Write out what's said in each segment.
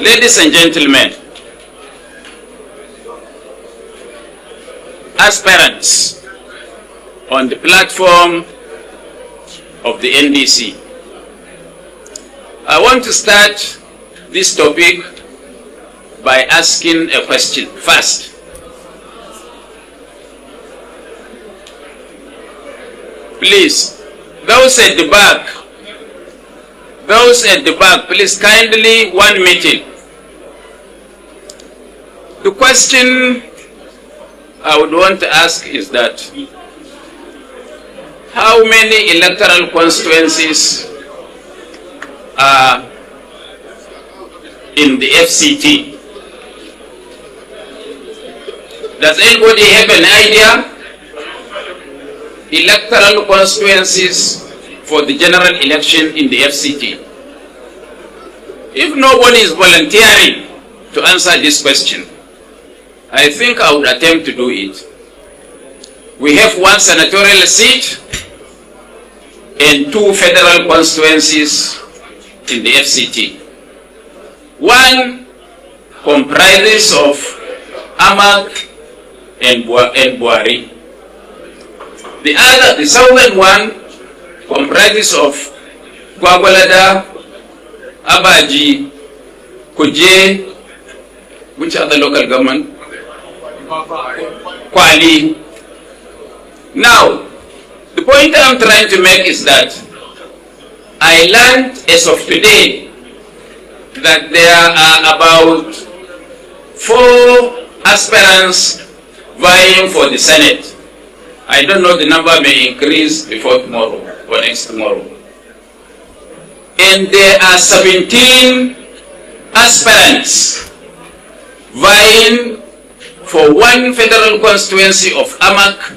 Ladies and gentlemen, aspirants on the platform of the NDC, I want to start this topic by asking a question first. Please, those at the back, please kindly one meeting. The question I would want to ask is that how many electoral constituencies are in the FCT? Does anybody have an idea? Electoral constituencies for the general election in the FCT. If nobody is volunteering to answer this question, I think I would attempt to do it. We have one senatorial seat and 2 federal constituencies in the FCT. One comprises of Amak and Buari. The other, the southern one, comprises of Gwagwalada, Abaji, Kuje, which other local government? Kwali. Now, the point I'm trying to make is that I learned as of today that there are about 4 aspirants vying for the Senate. I don't know, the number may increase before tomorrow or next tomorrow. And there are 17 aspirants vying for 1 federal constituency of Amak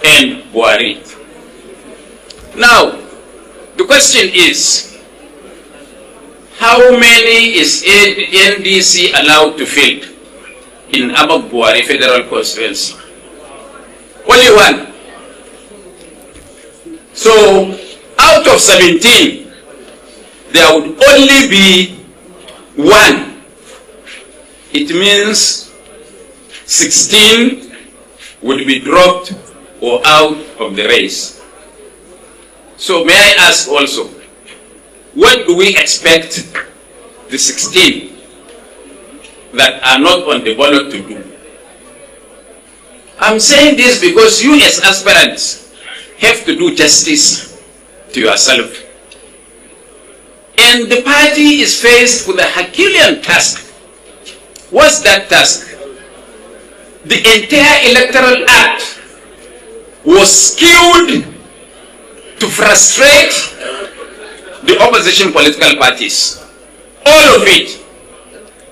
and Buari. Now, the question is, how many is NDC allowed to field in Amak Buari federal constituency? Only 1. So, out of 17, there would only be 1. It means 16 would be dropped or out of the race. So may I ask also, what do we expect the 16 that are not on the ballot to do? I'm saying this because you as aspirants have to do justice to yourself. And the party is faced with a Herculean task. What's that task? The entire electoral act was skewed to frustrate the opposition political parties. All of it.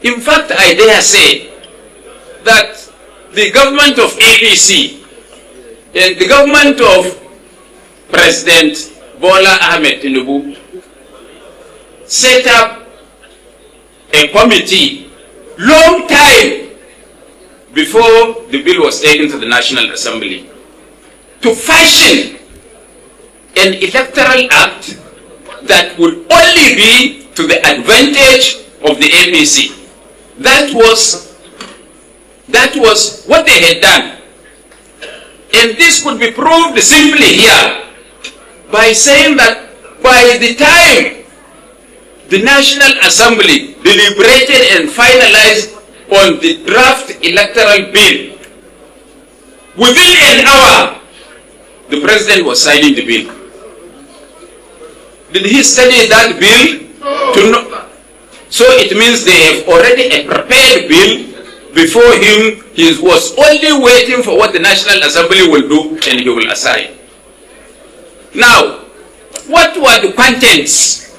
In fact, I dare say that the government of APC and the government of President Bola Ahmed Tinubu set up a committee long time before the bill was taken to the National Assembly to fashion an electoral act that would only be to the advantage of the APC. That was what they had done. And this could be proved simply here by saying that by the time the National Assembly deliberated and finalized on the draft electoral bill, within an hour, the president was signing the bill. Did he study that bill to know? So it means they have already a prepared bill before him. He was only waiting for what the National Assembly will do and he will assign. Now, what were the contents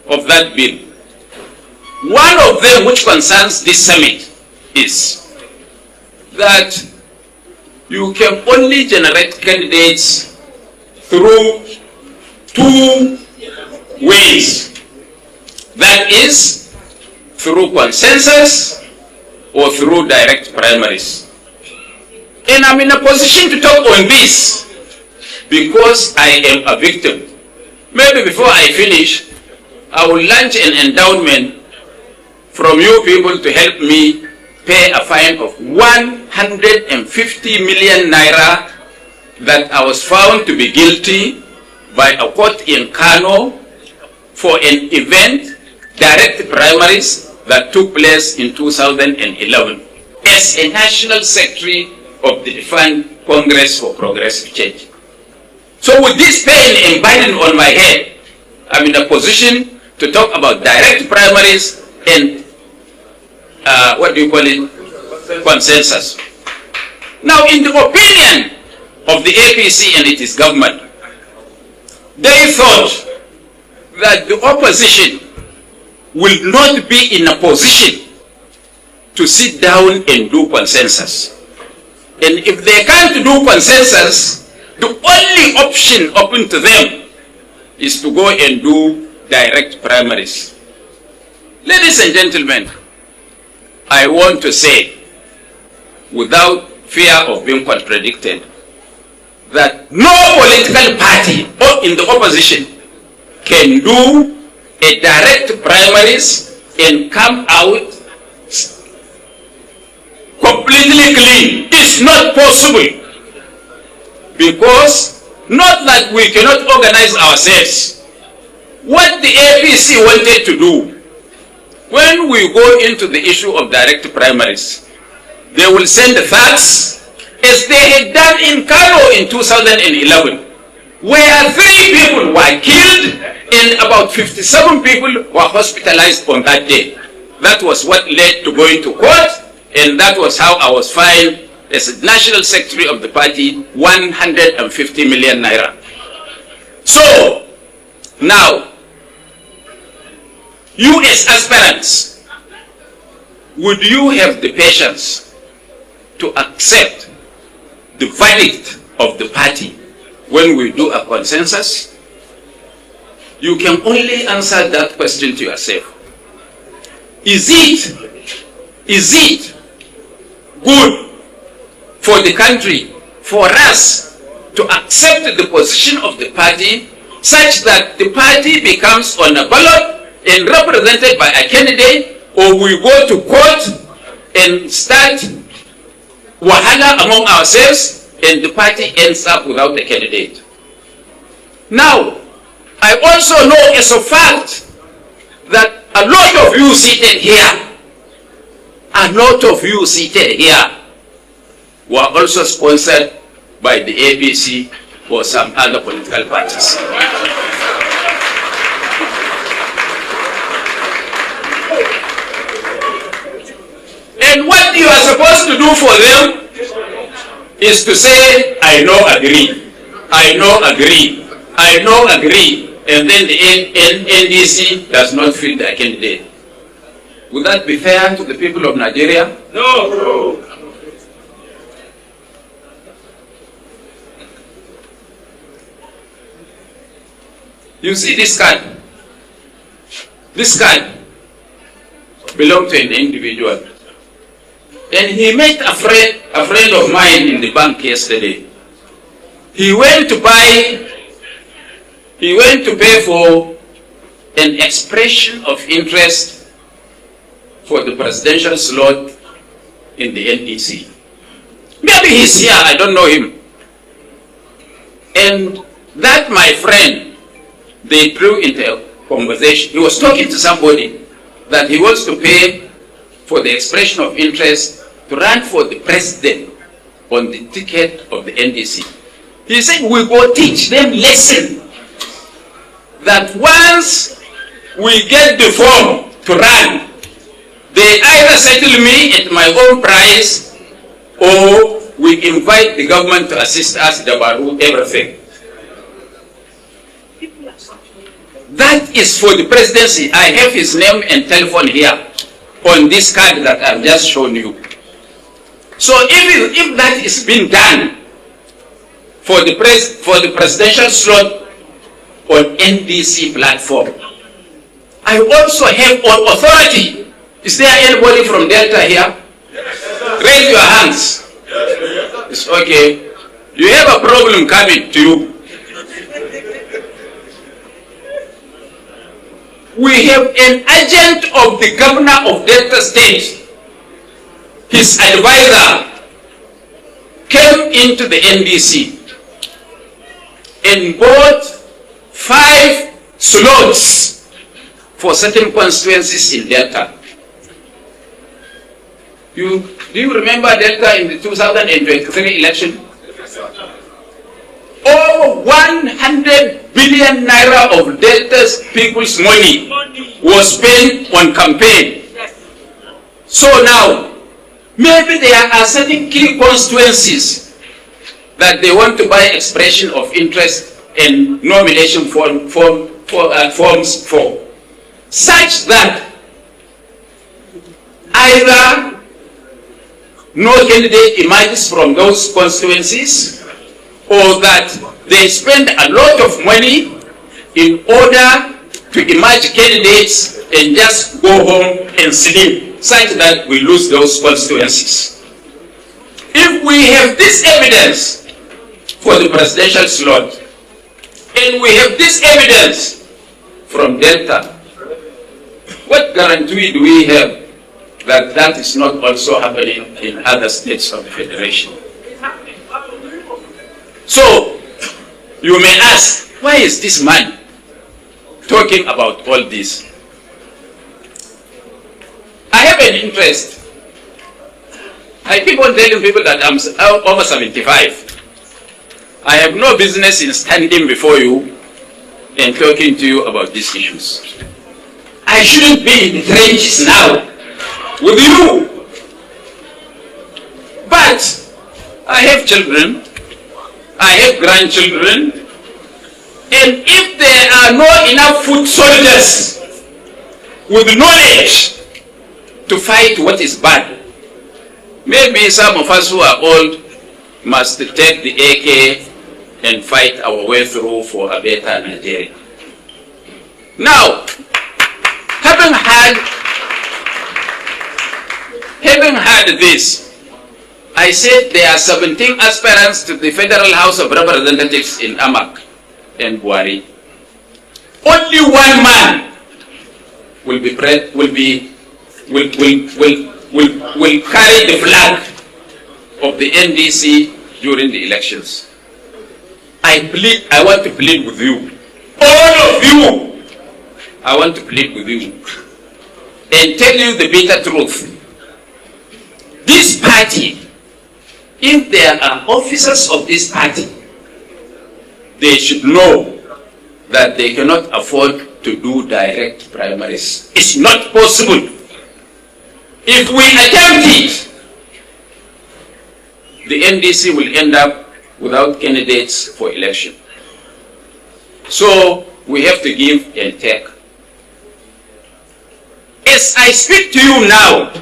of that bill? One of them, which concerns this summit, is that you can only generate candidates through 2 ways. That is, through consensus or through direct primaries. And I'm in a position to talk on this because I am a victim. Maybe before I finish, I will launch an endowment from you people to help me pay a fine of 150 million naira that I was found to be guilty by a court in Kano for an event, direct primaries, that took place in 2011 as a National Secretary of the defunct Congress for Progressive Change. So with this pain embedded on my head, I'm in a position to talk about direct primaries and consensus. Now, in the opinion of the APC and its government, they thought that the opposition will not be in a position to sit down and do consensus. And if they can't do consensus, the only option open to them is to go and do direct primaries. Ladies and gentlemen, I want to say, without fear of being contradicted, that no political party or in the opposition can do a direct primaries and come out completely clean. It's not possible, because not that we cannot organize ourselves. What the APC wanted to do, when we go into the issue of direct primaries, they will send the facts as they had done in Kano in 2011, where 3 people were killed and about 57 people were hospitalized on that day. That was what led to going to court, and that was how I was fined as a National Secretary of the party 150 million naira. So, now, you as aspirants, would you have the patience to accept the verdict of the party when we do a consensus? You can only answer that question to yourself. Is it good for the country, for us to accept the position of the party such that the party becomes on a ballot and represented by a candidate, or we go to court and start wahala among ourselves and the party ends up without a candidate? Now, I also know as a fact that a lot of you seated here, were also sponsored by the APC or some other political parties. And what you are supposed to do for them is to say, I know, agree, and then the NDC does not fit the candidate. Would that be fair to the people of Nigeria? No. You see this card? This card belonged to an individual. And he met a friend of mine in the bank yesterday. He went to pay for an expression of interest for the presidential slot in the NDC. Maybe he's here, I don't know him. And that, my friend, they drew into a conversation. He was talking to somebody that he wants to pay for the expression of interest to run for the president on the ticket of the NDC. He said, we go teach them lesson that once we get the form to run, they either settle me at my own price or we invite the government to assist us, Dabaru, everything. That is for the presidency. I have his name and telephone here on this card that I've just shown you. So if that is being done for the presidential slot on NDC platform, I also have on authority. Is there anybody from Delta here? Raise your hands. It's okay. You have a problem coming to you. we have an agent of the governor of Delta State. His advisor came into the NDC and bought 5 slots for certain constituencies in Delta. Do you remember Delta in the 2023 election? Over 100 billion naira of Delta's people's money was spent on campaign. So now, maybe there are certain key constituencies that they want to buy expression of interest and nomination forms for, such that either no candidate emerges from those constituencies, or that they spend a lot of money in order to emerge candidates and just go home and sleep, such that we lose those constituencies. If we have this evidence for the presidential slot, and we have this evidence from Delta, what guarantee do we have that that is not also happening in other states of the Federation? So, you may ask, why is this man talking about all this? I have an interest. I keep on telling people that I'm over 75. I have no business in standing before you and talking to you about these issues. I shouldn't be in the trenches now with you. But I have children, I have grandchildren, and if there are not enough foot soldiers with knowledge to fight what is bad, maybe some of us who are old must take the AK and fight our way through for a better Nigeria. Now, having had this, I said there are 17 aspirants to the Federal House of Representatives in Amak and Buhari. Only one man will carry the flag of the NDC during the elections. I want to plead with you, all of you. I want to plead with you and tell you the bitter truth. This party, if there are officers of this party, they should know that they cannot afford to do direct primaries. It's not possible. If we attempt it, the NDC will end up without candidates for election. So we have to give and take. As I speak to you now,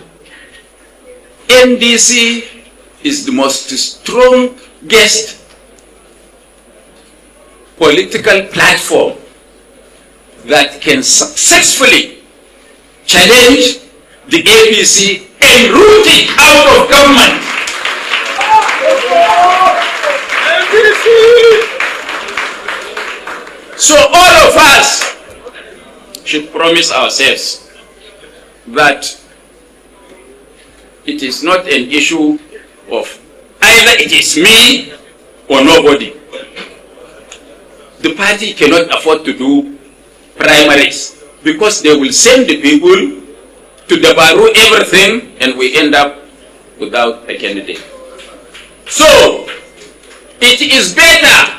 NDC is the most strongest political platform that can successfully challenge the APC and root it out of government. So all of us should promise ourselves that it is not an issue of either it is me or nobody. The party cannot afford to do primaries because they will send the people to debaroo everything and we end up without a candidate. So it is better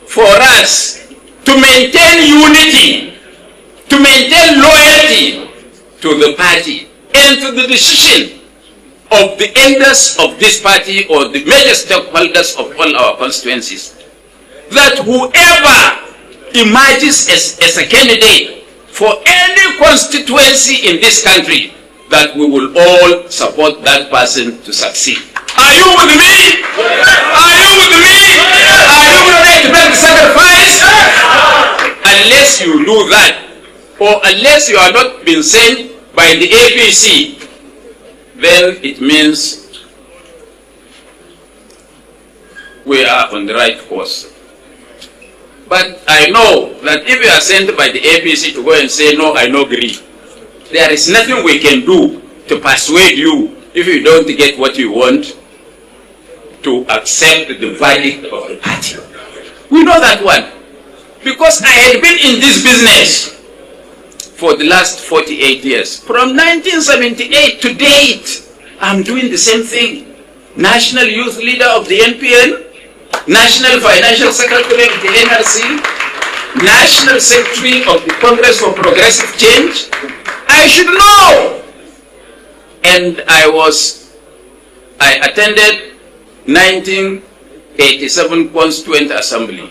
for us to maintain unity, to maintain loyalty to the party and to the decision of the elders of this party or the major stakeholders of all our constituencies, that whoever emerges as a candidate for any constituency in this country, that we will all support that person to succeed. Are you with me? Are you with me? Are you ready to make the sacrifice? Unless you do that, or unless you are not being sent by the APC, then it means we are on the right course. But I know that if you are sent by the APC to go and say, no, I no agree, there is nothing we can do to persuade you if you don't get what you want to accept the verdict of the party. We know that one. Because I had been in this business for the last 48 years. From 1978 to date, I'm doing the same thing. National Youth Leader of the NPN, National Financial Secretary of the NRC, National Secretary of the Congress for Progressive Change. I should know. And I attended 1987 Constituent Assembly,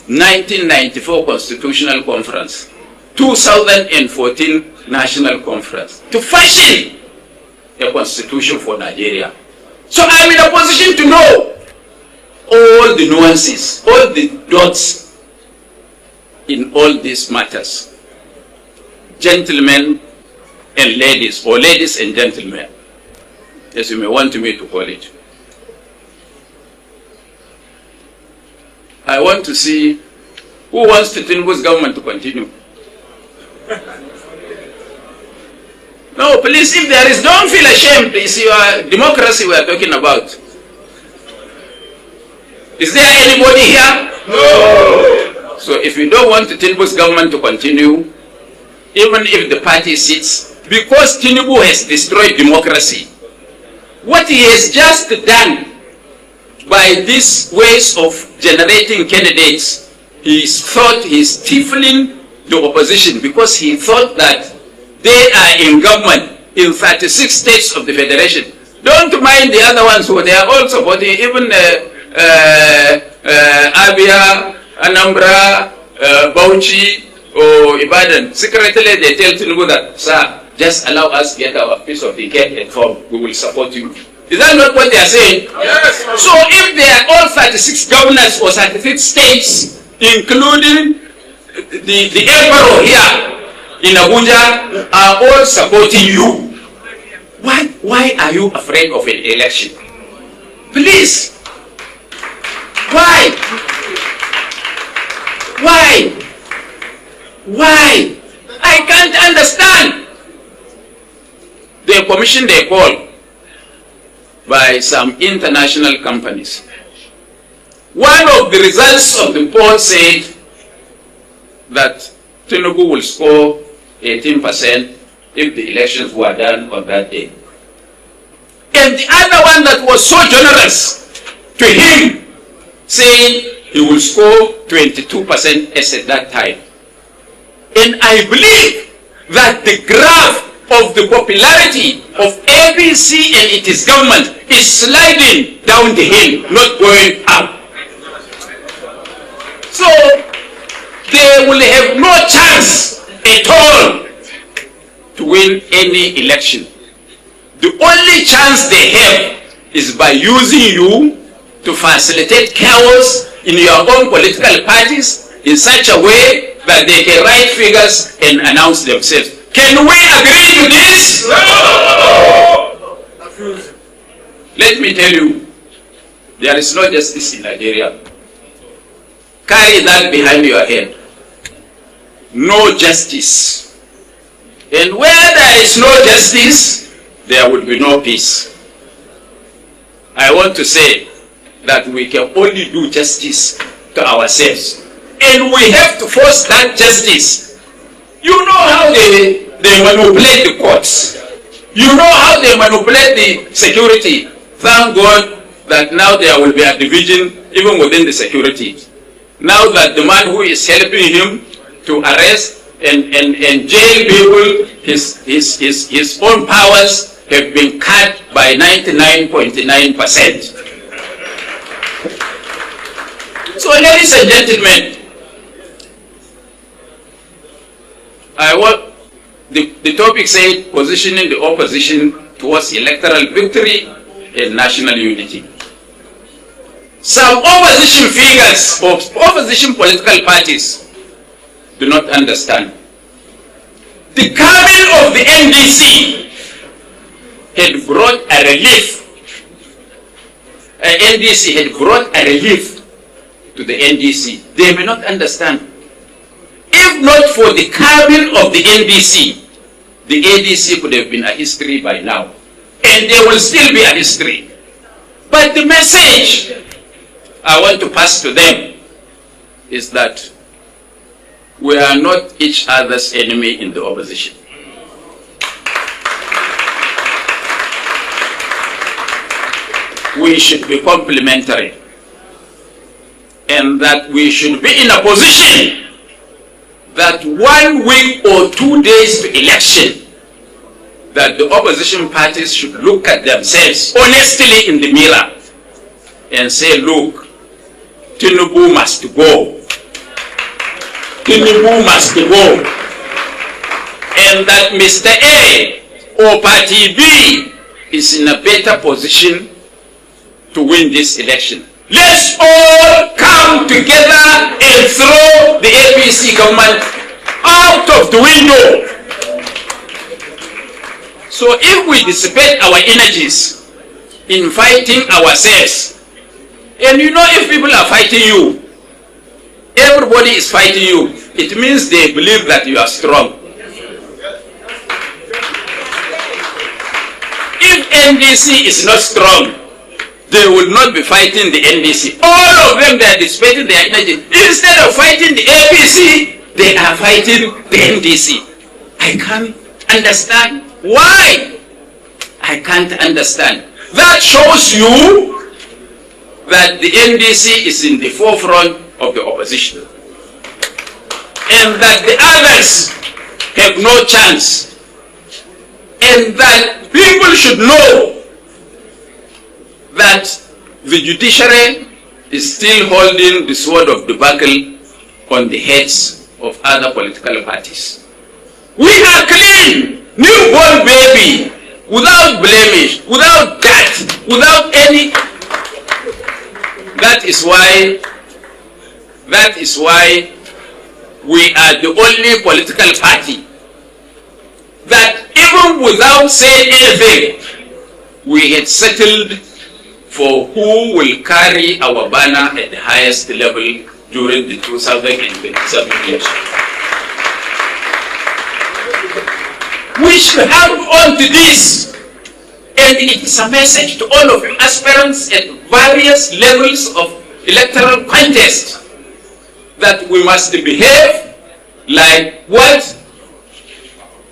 1994 Constitutional Conference, 2014 National Conference, to fashion a constitution for Nigeria. So I'm in a position to know all the nuances, all the dots in all these matters. Gentlemen and ladies, or ladies and gentlemen, as you may want me to call it. I want to see who wants Tinubu's government to continue. No, please, if there is, don't feel ashamed. It's your democracy we are talking about. Is there anybody here? No. So if you don't want Tinubu's government to continue, even if the party sits, because Tinubu has destroyed democracy, what he has just done by these ways of generating candidates, he thought he's stifling the opposition because he thought that they are in government in 36 states of the federation. Don't mind the other ones who they are all supporting, even Abia, Anambra, Bauchi, or Ibadan. Secretly, they tell Tinubu that, sir, just allow us to get our piece of the cake and form. We will support you. Is that not what they are saying? Yes. So if they are all 36 governors or 36 states, including the emperor here in Abuja, are all supporting you, why are you afraid of an election? Please. Why? I can't understand. The commission they call by some international companies. One of the results of the poll said that Tinubu will score 18% if the elections were done on that day. And the other one that was so generous to him, saying he will score 22% as at that time. And I believe that the graph of the popularity of APC and its government is sliding down the hill, not going up. So they will have no chance at all to win any election. The only chance they have is by using you to facilitate chaos in your own political parties in such a way that they can write figures and announce themselves. Can we agree to this? No! Let me tell you, there is no justice in Nigeria. Carry that behind your head. No justice. And where there is no justice, there will be no peace. I want to say that we can only do justice to ourselves. And we have to force that justice. You know how they manipulate the courts. You know how they manipulate the security. Thank God that now there will be a division even within the security. Now that the man who is helping him to arrest and jail people, his own powers have been cut by 99.9%. So, ladies and gentlemen, the topic said positioning the opposition towards electoral victory and national unity. Some opposition figures of opposition political parties do not understand. The coming of the NDC had brought a relief. NDC had brought a relief to the NDC, they may not understand. If not for the carving of the NDC, the ADC could have been a history by now. And they will still be a history. But the message I want to pass to them is that we are not each other's enemy in the opposition. We should be complementary. And that we should be in a position that 1 week or 2 days to election, that the opposition parties should look at themselves honestly in the mirror and say, look, Tinubu must go. Tinubu must go. And that Mr. A or Party B is in a better position to win this election. Let's all come together and throw the APC government out of the window. So if we dissipate our energies in fighting ourselves, and you know, if people are fighting you, everybody is fighting you, it means they believe that you are strong. If NDC is not strong, they will not be fighting the NDC. All of them, they are dissipating their energy. Instead of fighting the APC, they are fighting the NDC. I can't understand why. I can't understand. That shows you that the NDC is in the forefront of the opposition. And that the others have no chance. And that people should know that the judiciary is still holding the sword of the battle on the heads of other political parties. We are clean, newborn baby, without blemish, without that, without any. That is why we are the only political party that even without saying anything, we had settled for who will carry our banner at the highest level during the 2027 election. We should hang on to this, and it is a message to all of you aspirants at various levels of electoral contest that we must behave like what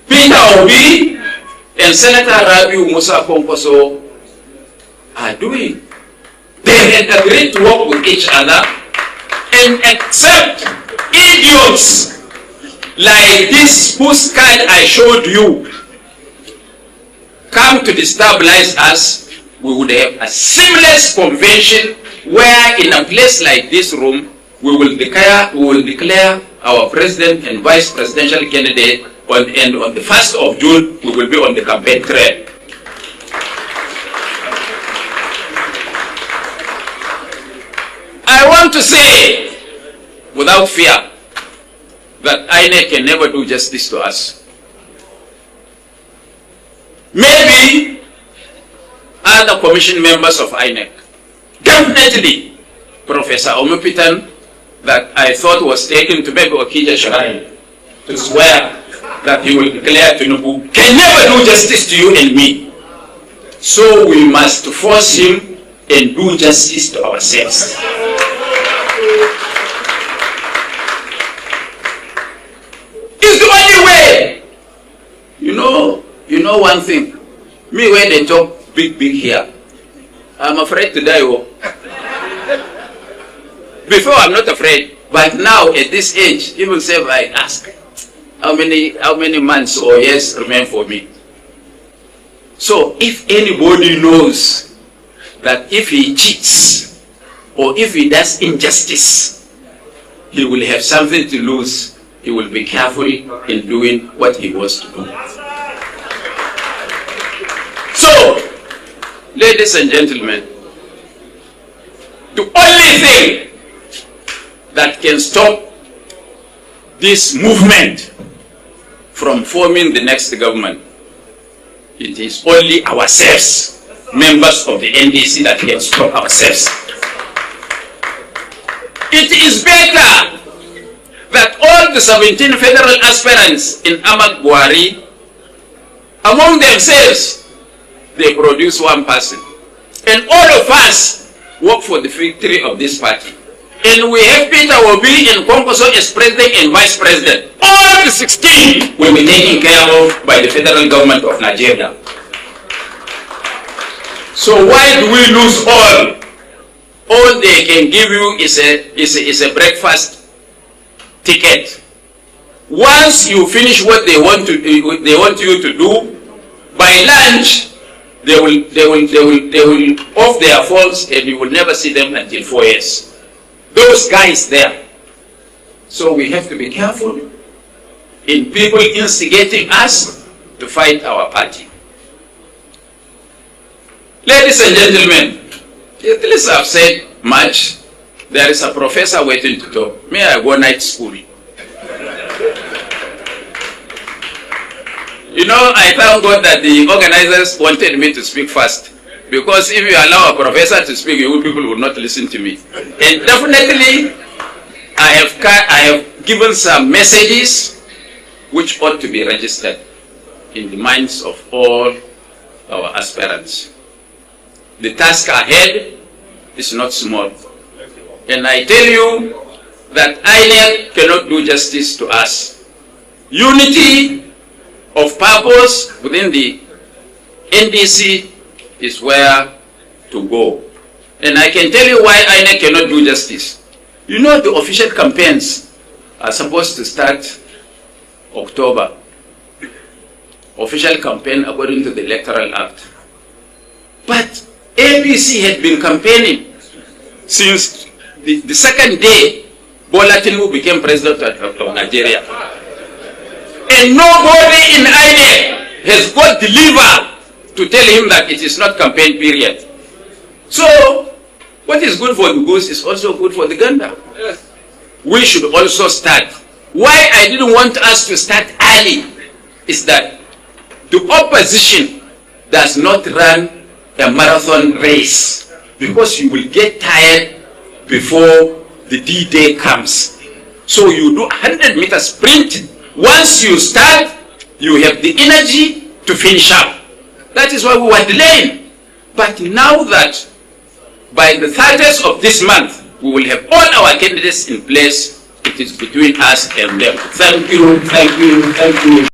Peter Obi and Senator Rabiu Musa Konkoso are doing. They had agreed to work with each other and accept idiots like this postcard I showed you come to destabilize us. We would have a seamless convention where in a place like this room we will declare our president and vice presidential candidate and on the 1st of June we will be on the campaign trail. I want to say, without fear, that INEC can never do justice to us. Maybe other commission members of INEC, definitely Professor Omopitan, that I thought was taken to make Okija Shrine to swear that he will declare Tinubu, can never do justice to you and me. So we must force him and do justice to ourselves. It's the only way. You know one thing. Me when they talk big here, I'm afraid to die. Before I'm not afraid, but now at this age, even say I ask, how many months or years remain for me? So if anybody knows that if he cheats or if he does injustice, he will have something to lose, he will be careful in doing what he wants to do. So, ladies and gentlemen, the only thing that can stop this movement from forming the next government, it is only ourselves, members of the NDC, that can stop ourselves. It is better that all the 17 federal aspirants in Ahmad Buhari, among themselves, they produce one person. And all of us work for the victory of this party. And we have Peter Obi and Kwankwaso as president and vice president. All the 16 will be taken care of by the federal government of Nigeria. So why do we lose all? All they can give you is a breakfast ticket. Once you finish what they want you to do, by lunch they will off their phones and you will never see them until 4 years. Those guys there. So we have to be careful in people instigating us to fight our party. Ladies and gentlemen, at least I've said much. There is a professor waiting to talk. May I go night school? You know, I thank God that the organizers wanted me to speak first. Because if you allow a professor to speak, you people will not listen to me. And definitely, I have given some messages which ought to be registered in the minds of all our aspirants. The task ahead is not small. And I tell you that INEC cannot do justice to us. Unity of purpose within the NDC is where to go. And I can tell you why INEC cannot do justice. You know, the official campaigns are supposed to start October. Official campaign according to the Electoral Act. But APC had been campaigning since the second day Bola Tinubu became president of Nigeria. And nobody in INEC has got the lever to tell him that it is not campaign period. So, what is good for the goose is also good for the gander. Yes. We should also start. Why I didn't want us to start early is that the opposition does not run a marathon race, because you will get tired before the D-Day comes. So you do 100-meter sprint. Once you start, you have the energy to finish up. That is why we were delaying. But now that by the 30th of this month, we will have all our candidates in place, it is between us and them. Thank you, thank you, thank you.